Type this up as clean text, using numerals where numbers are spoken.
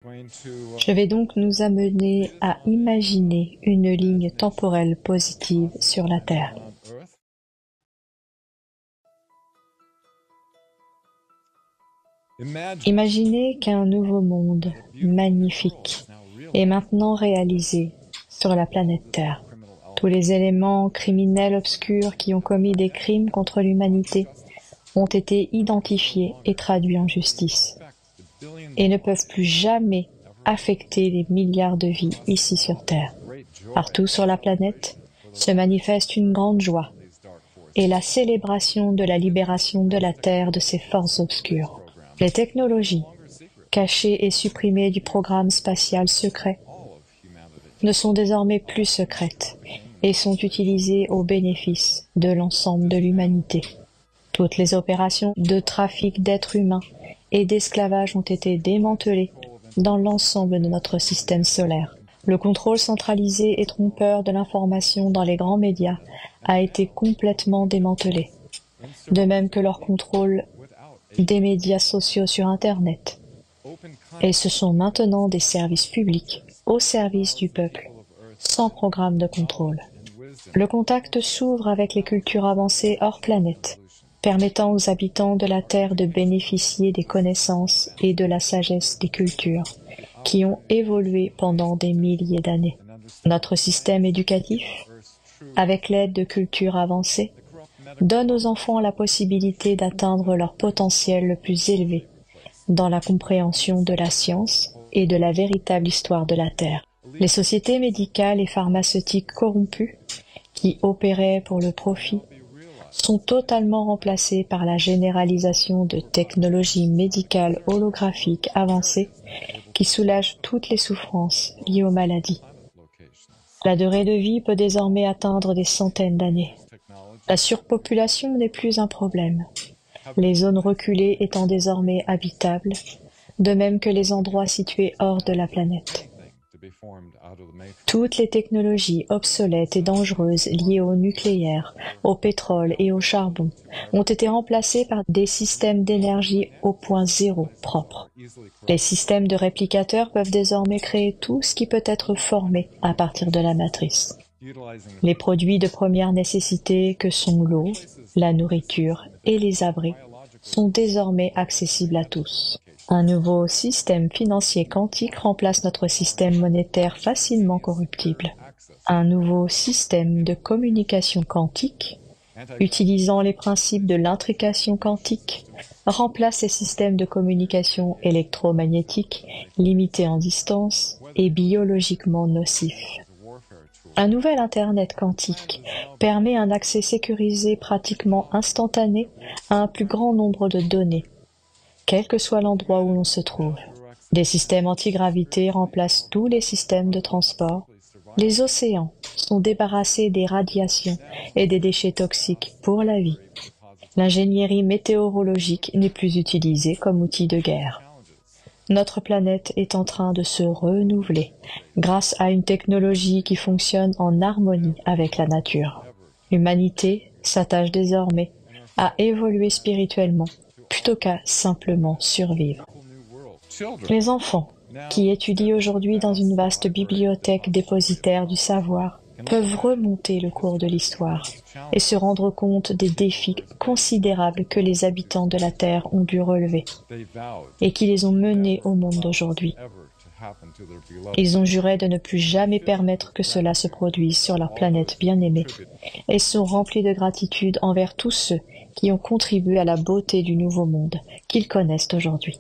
Je vais donc nous amener à imaginer une ligne temporelle positive sur la Terre. Imaginez qu'un nouveau monde magnifique est maintenant réalisé sur la planète Terre. Tous les éléments criminels obscurs qui ont commis des crimes contre l'humanité ont été identifiés et traduits en justice et ne peuvent plus jamais affecter les milliards de vies ici sur Terre. Partout sur la planète se manifeste une grande joie et la célébration de la libération de la Terre de ses forces obscures. Les technologies, cachées et supprimées du programme spatial secret, ne sont désormais plus secrètes et sont utilisées au bénéfice de l'ensemble de l'humanité. Toutes les opérations de trafic d'êtres humains et d'esclavage ont été démantelées dans l'ensemble de notre système solaire. Le contrôle centralisé et trompeur de l'information dans les grands médias a été complètement démantelé, de même que leur contrôle des médias sociaux sur Internet. Et ce sont maintenant des services publics au service du peuple, sans programme de contrôle. Le contact s'ouvre avec les cultures avancées hors planète, permettant aux habitants de la Terre de bénéficier des connaissances et de la sagesse des cultures qui ont évolué pendant des milliers d'années. Notre système éducatif, avec l'aide de cultures avancées, donne aux enfants la possibilité d'atteindre leur potentiel le plus élevé dans la compréhension de la science et de la véritable histoire de la Terre. Les sociétés médicales et pharmaceutiques corrompues, qui opéraient pour le profit, sont totalement remplacées par la généralisation de technologies médicales holographiques avancées qui soulagent toutes les souffrances liées aux maladies. La durée de vie peut désormais atteindre des centaines d'années. La surpopulation n'est plus un problème, les zones reculées étant désormais habitables, de même que les endroits situés hors de la planète. Toutes les technologies obsolètes et dangereuses liées au nucléaire, au pétrole et au charbon ont été remplacées par des systèmes d'énergie au point zéro propres. Les systèmes de réplicateurs peuvent désormais créer tout ce qui peut être formé à partir de la matrice. Les produits de première nécessité que sont l'eau, la nourriture et les abris sont désormais accessibles à tous. Un nouveau système financier quantique remplace notre système monétaire facilement corruptible. Un nouveau système de communication quantique, utilisant les principes de l'intrication quantique, remplace les systèmes de communication électromagnétique limités en distance et biologiquement nocifs. Un nouvel Internet quantique permet un accès sécurisé pratiquement instantané à un plus grand nombre de données, quel que soit l'endroit où l'on se trouve. Des systèmes antigravité remplacent tous les systèmes de transport. Les océans sont débarrassés des radiations et des déchets toxiques pour la vie. L'ingénierie météorologique n'est plus utilisée comme outil de guerre. Notre planète est en train de se renouveler grâce à une technologie qui fonctionne en harmonie avec la nature. L'humanité s'attache désormais à évoluer spirituellement plutôt qu'à simplement survivre. Les enfants, qui étudient aujourd'hui dans une vaste bibliothèque dépositaire du savoir, peuvent remonter le cours de l'histoire et se rendre compte des défis considérables que les habitants de la Terre ont dû relever et qui les ont menés au monde d'aujourd'hui. Ils ont juré de ne plus jamais permettre que cela se produise sur leur planète bien-aimée et sont remplis de gratitude envers tous ceux qui ont contribué à la beauté du nouveau monde qu'ils connaissent aujourd'hui.